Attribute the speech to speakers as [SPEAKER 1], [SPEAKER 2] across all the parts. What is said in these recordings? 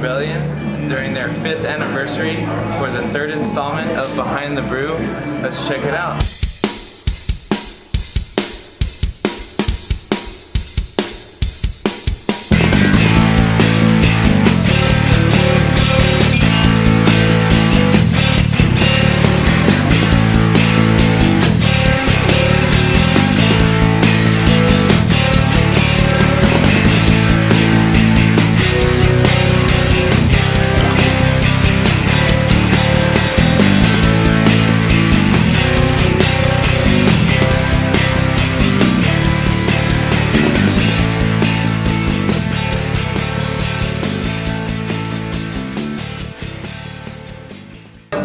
[SPEAKER 1] Rebellion during their 5th anniversary for the 3rd installment of Behind the Brew. Let's check it out.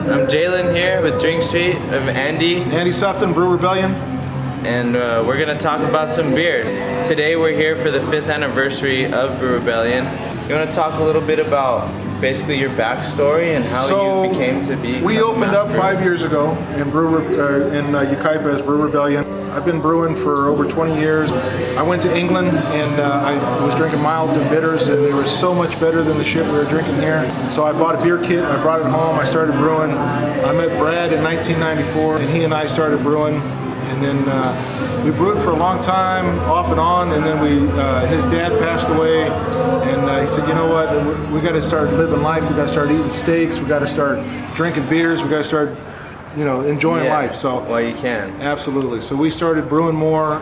[SPEAKER 1] I'm Jalen here with Drink Street of Andy.
[SPEAKER 2] Andy Sufton, Brew Rebellion.
[SPEAKER 1] And we're gonna talk about some beers. Today we're here for the 5th anniversary of Brew Rebellion. You wanna talk a little bit about basically your backstory and how you became to be?
[SPEAKER 2] We opened up 5 years ago in Yucaipa as Brew Rebellion. I've been brewing for over 20 years. I went to England and I was drinking milds and bitters, and they were so much better than the shit we were drinking here. So I bought a beer kit, I brought it home, I started brewing. I met Brad in 1994 and he and I started brewing. And then we brewed for a long time, off and on, and then his dad passed away, and he said, you know what, we got to start living life, we got to start eating steaks, we got to start drinking beers, we got to start, enjoying life. So
[SPEAKER 1] well, you can.
[SPEAKER 2] Absolutely. So we started brewing more.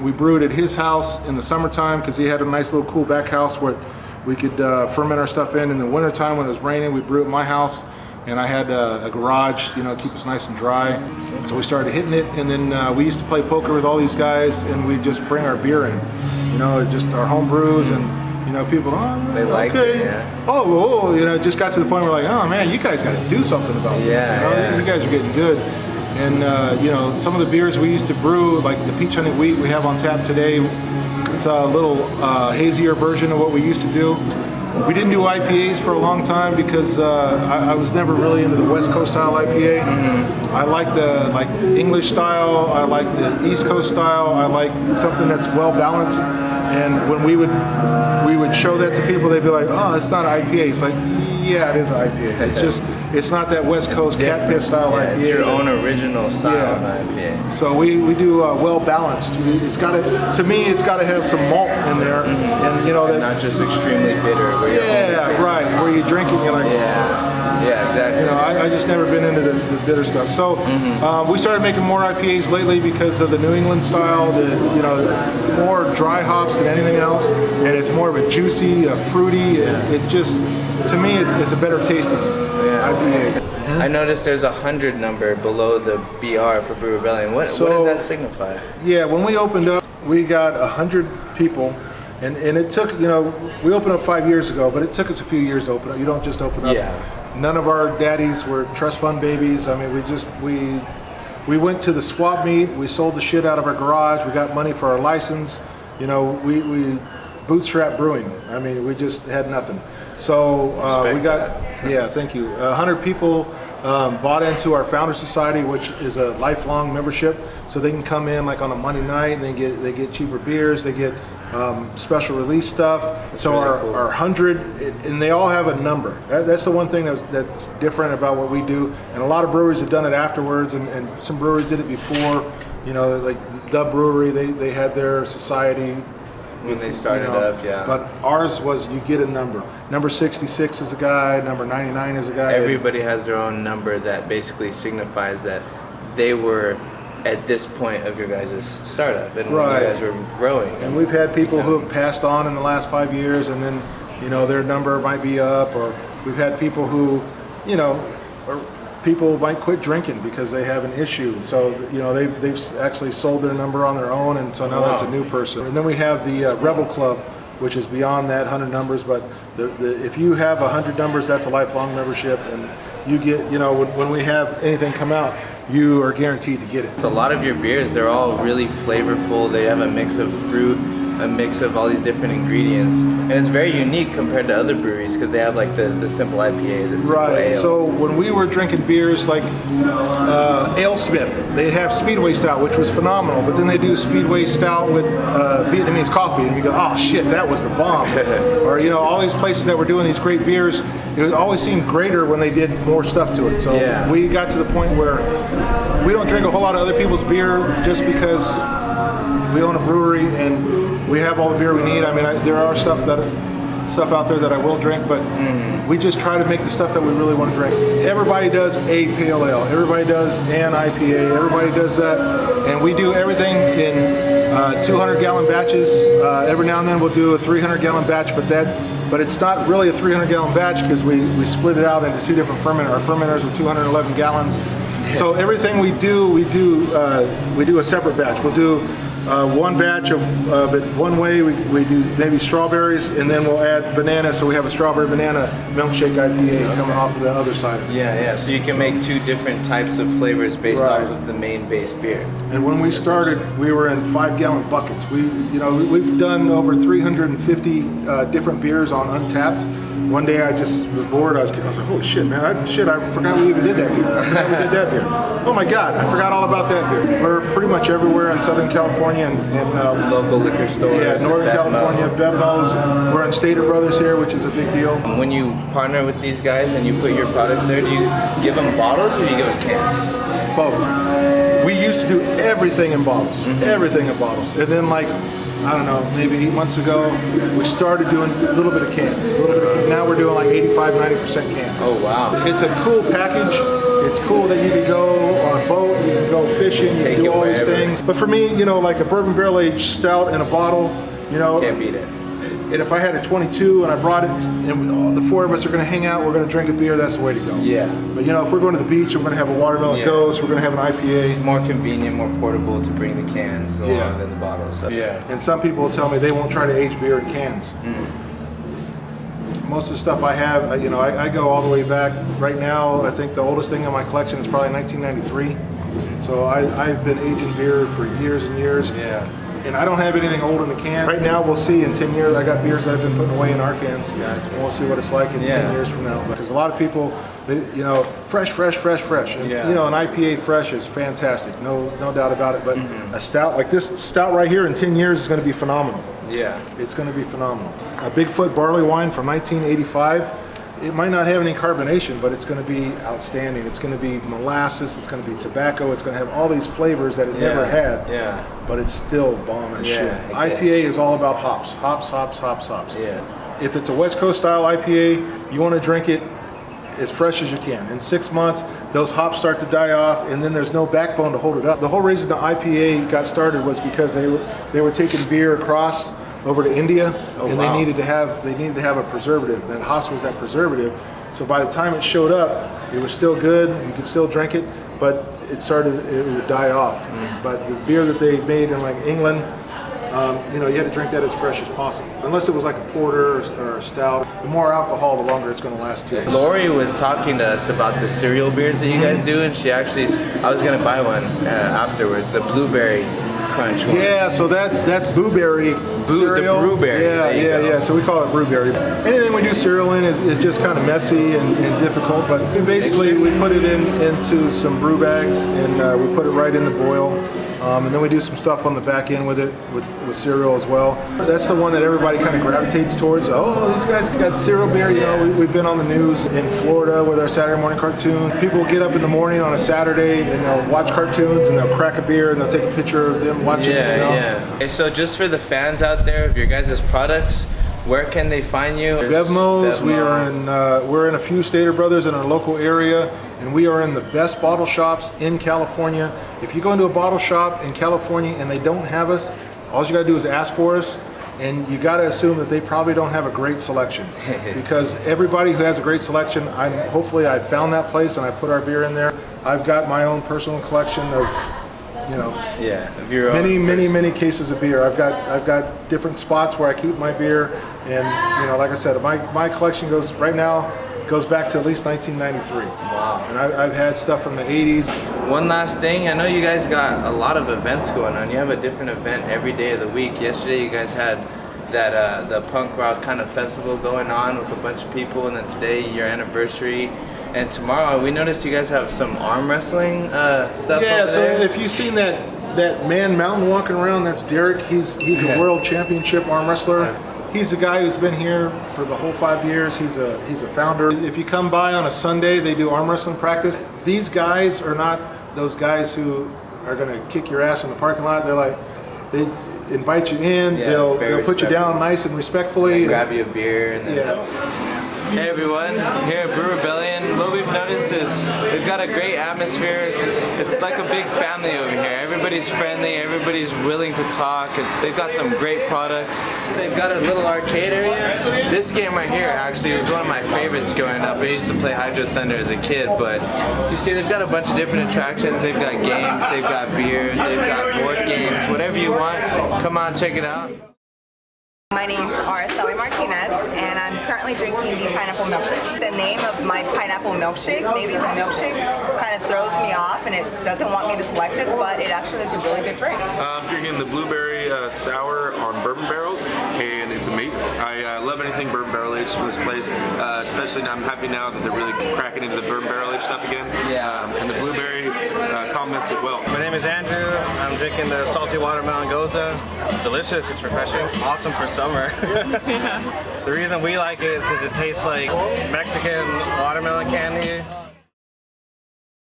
[SPEAKER 2] We brewed at his house in the summertime because he had a nice little cool back house where we could ferment our stuff in. In the wintertime when it was raining, we brewed at my house. And I had a garage, keep us nice and dry. So we started hitting it, and then we used to play poker with all these guys, and we'd just bring our beer in, just our home brews, and people,
[SPEAKER 1] they liked it, yeah.
[SPEAKER 2] It just got to the point where like, oh man, you guys got to do something about this.
[SPEAKER 1] Yeah.
[SPEAKER 2] You guys are getting good. And some of the beers we used to brew, like the Peach Honey Wheat we have on tap today, it's a little hazier version of what we used to do. We didn't do IPAs for a long time because I was never really into the West Coast style IPA. Mm-hmm. I like the English style. I like the East Coast style. I like something that's well balanced. And when we would show that to people, they'd be like, "Oh, it's not an IPA." It's like, yeah, it is an IPA. It's not that West Coast cat piss style IPA.
[SPEAKER 1] It's your own original style of IPA.
[SPEAKER 2] So we do well balanced. It's got to me, it's got to have some malt in there, and
[SPEAKER 1] and not just extremely bitter.
[SPEAKER 2] Where you drink it, and you're like,
[SPEAKER 1] yeah, exactly.
[SPEAKER 2] I just never been into the bitter stuff. So we started making more IPAs lately because of the New England style, more dry hops than anything else, and it's more of a juicy, fruity. It's just, to me, it's a better tasting IPA.
[SPEAKER 1] I noticed there's a 100 number below the BR for Brew Rebellion. What does that signify?
[SPEAKER 2] Yeah, when we opened up, we got 100 people. And it took, we opened up 5 years ago, but it took us a few years to open up. You don't just open up.
[SPEAKER 1] Yeah.
[SPEAKER 2] None of our daddies were trust fund babies. I mean, we went to the swap meet. We sold the shit out of our garage. We got money for our license. We bootstrap brewing. I mean, we just had nothing. So we got, thank you. 100 people bought into our Founder Society, which is a lifelong membership. So they can come in like on a Monday night, and they get cheaper beers. They get special release stuff. That's so really our 100, and they all have a number. That's the one thing that's different about what we do. And a lot of breweries have done it afterwards, and some breweries did it before. Like The Brewery, they had their society
[SPEAKER 1] when they started up, yeah.
[SPEAKER 2] But ours was, you get a number. Number 66 is a guy, number 99 is a guy.
[SPEAKER 1] Everybody has their own number that basically signifies that they were at this point of your guys' startup and when you guys were growing.
[SPEAKER 2] And we've had people who have passed on in the last 5 years, and then, their number might be up, or we've had people who, people might quit drinking because they have an issue. So, they've actually sold their number on their own, and so now that's a new person. And then we have the Rebel Club, which is beyond that 100 numbers, but if you have 100 numbers, that's a lifelong membership, and you get, when we have anything come out, you are guaranteed to get it.
[SPEAKER 1] So a lot of your beers, they're all really flavorful. They have a mix of fruit a mix of all these different ingredients, and it's very unique compared to other breweries because they have like the simple IPA, the simple
[SPEAKER 2] Right.
[SPEAKER 1] ale.
[SPEAKER 2] So when we were drinking beers like AleSmith, they have Speedway Stout, which was phenomenal. But then they do Speedway Stout with Vietnamese coffee, and you go, oh shit, that was the bomb. Or all these places that were doing these great beers, it always seemed greater when they did more stuff to it. So we got to the point where we don't drink a whole lot of other people's beer just because we own a brewery and we have all the beer we need. I mean, there are stuff out there that I will drink, but we just try to make the stuff that we really want to drink. Everybody does a pale ale. Everybody does an IPA. Everybody does that, and we do everything in 200-gallon batches. Every now and then we'll do a 300-gallon batch, but it's not really a 300-gallon batch because we split it out into two different fermenters. Our fermenters are 211 gallons. So everything we do a separate batch. We'll do one batch of it one way. We do maybe strawberries, and then we'll add banana. So we have a strawberry banana milkshake IPA coming off of the other side.
[SPEAKER 1] Yeah. So you can make two different types of flavors based off of the main base beer.
[SPEAKER 2] And when we started, we were in 5-gallon buckets. We've done over 350 different beers on Untapped. One day I just was bored. I was like, holy shit, man! I forgot we even did that beer. I forgot we did that beer. Oh my God, I forgot all about that beer. We're pretty much everywhere in Southern California and
[SPEAKER 1] local liquor stores.
[SPEAKER 2] Yeah, Northern California, Bevmo's. We're in Stater Brothers here, which is a big deal.
[SPEAKER 1] When you partner with these guys and you put your products there, do you give them bottles or do you give them cans?
[SPEAKER 2] Both. We used to do everything in bottles, everything in bottles, and then I don't know, maybe 8 months ago, we started doing a little bit of cans. Now we're doing like 85-90% cans.
[SPEAKER 1] Oh, wow.
[SPEAKER 2] It's a cool package. It's cool that you can go on a boat, you can go fishing, you can do all these things. But for me, like a bourbon barrel-aged stout in a bottle,
[SPEAKER 1] can't beat it.
[SPEAKER 2] And if I had a 22 and I brought it, and the four of us are going to hang out, we're going to drink a beer, that's the way to go.
[SPEAKER 1] Yeah.
[SPEAKER 2] But if we're going to the beach, we're going to have a watermelon ghost, we're going to have an IPA.
[SPEAKER 1] More convenient, more portable to bring the cans along than the bottles. So. Yeah.
[SPEAKER 2] And some people will tell me they won't try to age beer in cans. Most of the stuff I have, I go all the way back. Right now, I think the oldest thing in my collection is probably 1993. So I've been aging beer for years and years.
[SPEAKER 1] Yeah.
[SPEAKER 2] And I don't have anything old in the can. Right now, we'll see in 10 years. I got beers that I've been putting away in our cans.
[SPEAKER 1] Gotcha.
[SPEAKER 2] And we'll see what it's like in 10 years from now. Because a lot of people, fresh. And, an IPA fresh is fantastic. No doubt about it. But a stout, like this stout right here in 10 years is going to be phenomenal.
[SPEAKER 1] Yeah.
[SPEAKER 2] It's going to be phenomenal. A Bigfoot barley wine from 1985. It might not have any carbonation, but it's going to be outstanding. It's going to be molasses. It's going to be tobacco. It's going to have all these flavors that it never had.
[SPEAKER 1] Yeah.
[SPEAKER 2] But it's still bomb as shit. IPA is all about hops. Hops.
[SPEAKER 1] Yeah.
[SPEAKER 2] If it's a West Coast style IPA, you want to drink it as fresh as you can. In 6 months, those hops start to die off, and then there's no backbone to hold it up. The whole reason the IPA got started was because they were taking beer across over to India, and they needed to have a preservative. Then hops was that preservative. So by the time it showed up, it was still good. You could still drink it, but it would die off. But the beer that they made in like England, you had to drink that as fresh as possible. Unless it was like a porter or a stout. The more alcohol, the longer it's going to last too.
[SPEAKER 1] Lori was talking to us about the cereal beers that you guys do, and I was going to buy one afterwards, the blueberry crunch one.
[SPEAKER 2] Yeah, so that's blueberry cereal.
[SPEAKER 1] The brewberry.
[SPEAKER 2] Yeah. So we call it brewberry. Anything we do cereal in is just kind of messy and difficult, but basically we put it into some brew bags and we put it right in the boil. And then we do some stuff on the back end with it, with cereal as well. That's the one that everybody kind of gravitates towards. Oh, these guys got cereal beer. We've been on the news in Florida with our Saturday morning cartoon. People get up in the morning on a Saturday and they'll watch cartoons and they'll crack a beer and they'll take a picture of them watching it.
[SPEAKER 1] Okay, so just for the fans out there of your guys' products, where can they find you?
[SPEAKER 2] Bevmo's. We're in a few Stater Brothers in our local area, and we are in the best bottle shops in California. If you go into a bottle shop in California and they don't have us, all you got to do is ask for us, and you got to assume that they probably don't have a great selection. Because everybody who has a great selection, hopefully I found that place and I put our beer in there. I've got my own personal collection of
[SPEAKER 1] of your own
[SPEAKER 2] many cases of beer. I've got different spots where I keep my beer, and like I said, my collection goes back to at least 1993.
[SPEAKER 1] Wow.
[SPEAKER 2] And I've had stuff from the 80s.
[SPEAKER 1] One last thing, I know you guys got a lot of events going on. You have a different event every day of the week. Yesterday you guys had that the punk rock kind of festival going on with a bunch of people, and then today your anniversary, and tomorrow we noticed you guys have some arm wrestling stuff.
[SPEAKER 2] Yeah,
[SPEAKER 1] over
[SPEAKER 2] so
[SPEAKER 1] there.
[SPEAKER 2] if you've seen that man mountain walking around, that's Derek. He's a world championship arm wrestler. He's a guy who's been here for the whole 5 years. He's a founder. If you come by on a Sunday, they do arm wrestling practice. These guys are not those guys who are going to kick your ass in the parking lot. They're like, they invite you in.
[SPEAKER 1] Yeah,
[SPEAKER 2] they'll
[SPEAKER 1] very
[SPEAKER 2] put you down nice and respectfully.
[SPEAKER 1] They grab you a beer. And then
[SPEAKER 2] Yeah.
[SPEAKER 1] Hey everyone, here at Brew Rebellion, what we've noticed is we've got a great atmosphere. It's like a big family over here. Everybody's friendly, everybody's willing to talk. They've got some great products. They've got a little arcade area. This game right here actually was one of my favorites growing up. I used to play Hydro Thunder as a kid, but you see they've got a bunch of different attractions. They've got games, they've got beer, they've got board games, whatever you want. Come on, check it out.
[SPEAKER 3] My name's Araceli Martinez, and I'm currently drinking the pineapple milkshake. The name of my pineapple milkshake, maybe the milkshake, kind of throws me off, and it doesn't want me to select it, but it actually is a really good drink.
[SPEAKER 4] I'm drinking the blueberry sour on bourbon barrels, and it's amazing. I love anything bourbon barrel aged from this place, especially now. I'm happy now that they're really cracking into the bourbon barrel aged stuff again.
[SPEAKER 1] Yeah.
[SPEAKER 4] And the blueberry complements it well.
[SPEAKER 5] My name is Andrew. I'm drinking the salty watermelon goza. It's delicious. It's refreshing. Awesome for summer. The reason we like it is because it tastes like Mexican watermelon candy.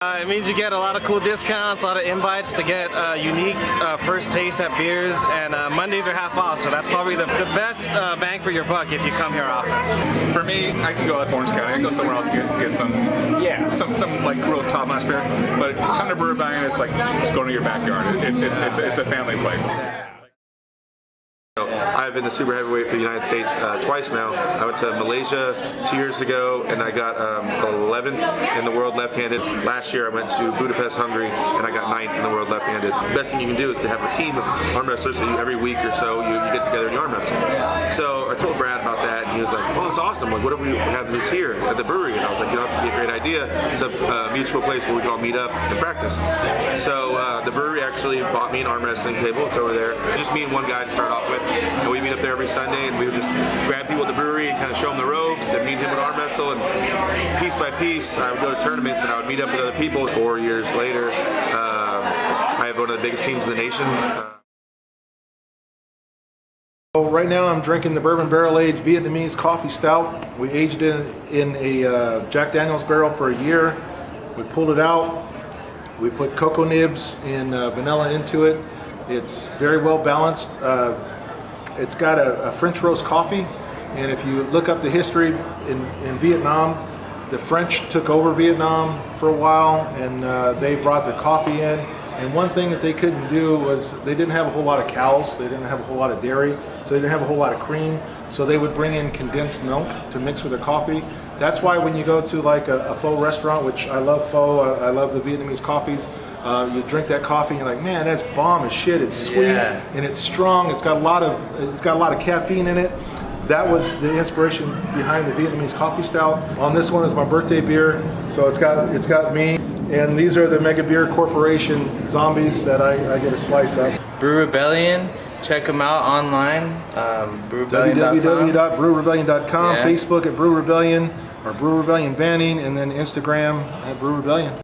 [SPEAKER 5] It means you get a lot of cool discounts, a lot of invites to get unique first taste at beers, and Mondays are half off, so that's probably the best bang for your buck if you come here often.
[SPEAKER 6] For me, I can go out to Orange County. I can go somewhere else and get some like real top notch beer. But come to Brew Rebellion, it's like going to your backyard. It's a family place.
[SPEAKER 4] I've been the super heavyweight for the United States twice now. I went to Malaysia 2 years ago, and I got 11th in the world left-handed. Last year I went to Budapest, Hungary, and I got 9th in the world left-handed. The best thing you can do is to have a team of arm wrestlers, so every week or so you get together and you arm wrestle. So I told Brad about that, and he was like, "Oh, it's awesome. Like, what if we have this here at the brewery?" And I was like, "You know, that'd be a great idea. It's a mutual place where we can all meet up and practice." So the brewery actually bought me an arm wrestling table. It's over there. Just me and one guy to start off with. And we meet up there every Sunday, and we would just grab people at the brewery and kind of show them the ropes, and me and him would arm wrestle, and piece by piece I would go to tournaments and I would meet up with other people. 4 years later, I have one of the biggest teams in the nation.
[SPEAKER 2] Right now I'm drinking the bourbon barrel aged Vietnamese coffee stout. We aged it in a Jack Daniel's barrel for a year. We pulled it out. We put cocoa nibs and vanilla into it. It's very well balanced. It's got a French roast coffee, and if you look up the history in Vietnam, the French took over Vietnam for a while, and they brought their coffee in. And one thing that they couldn't do was they didn't have a whole lot of cows, they didn't have a whole lot of dairy, so they didn't have a whole lot of cream. So they would bring in condensed milk to mix with their coffee. That's why when you go to like a pho restaurant, which I love pho, I love the Vietnamese coffees. You drink that coffee and you're like, man, that's bomb as shit. It's sweet and it's strong. It's got a lot of caffeine in it. That was the inspiration behind the Vietnamese coffee stout. On this one is my birthday beer, so it's got me. And these are the Mega Beer Corporation zombies that I get a slice of.
[SPEAKER 1] Brew Rebellion. Check them out online. BrewRebellion.com.
[SPEAKER 2] www.brewrebellion.com.
[SPEAKER 1] Yeah.
[SPEAKER 2] Facebook at Brew Rebellion or Brew Rebellion Banning, and then Instagram at Brew Rebellion.